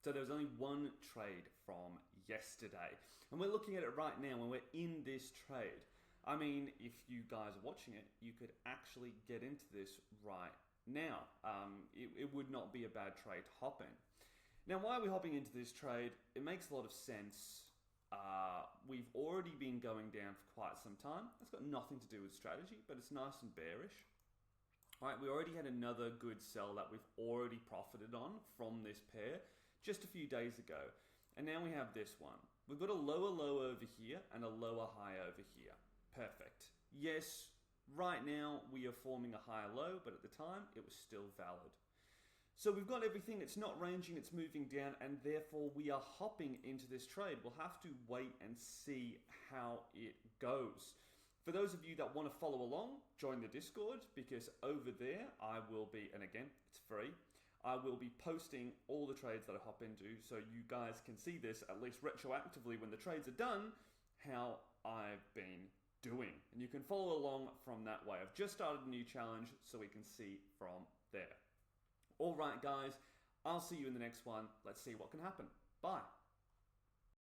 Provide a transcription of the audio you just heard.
So there was only one trade from yesterday. And we're looking at it right now when we're in this trade. I mean, if you guys are watching it, you could actually get into this right now. It would not be a bad trade to hop in. Now, why are we hopping into this trade? It makes a lot of sense. We've already been going down for quite some time. It's got nothing to do with strategy, but it's nice and bearish. All right, we already had another good sell that we've already profited on from this pair just a few days ago. And now we have this one. We've got a lower low over here and a lower high over here. Perfect. Yes, right now we are forming a higher low, but at the time it was still valid. So we've got everything. It's not ranging, it's moving down, and therefore we are hopping into this trade. We'll have to wait and see how it goes. For those of you that want to follow along, join the Discord, because over there I will be, and again, it's free, I will be posting all the trades that I hop into, so you guys can see this, at least retroactively when the trades are done, how I've been doing. And you can follow along from that way. I've just started a new challenge, so we can see from there. All right, guys, I'll see you in the next one. Let's see what can happen. Bye.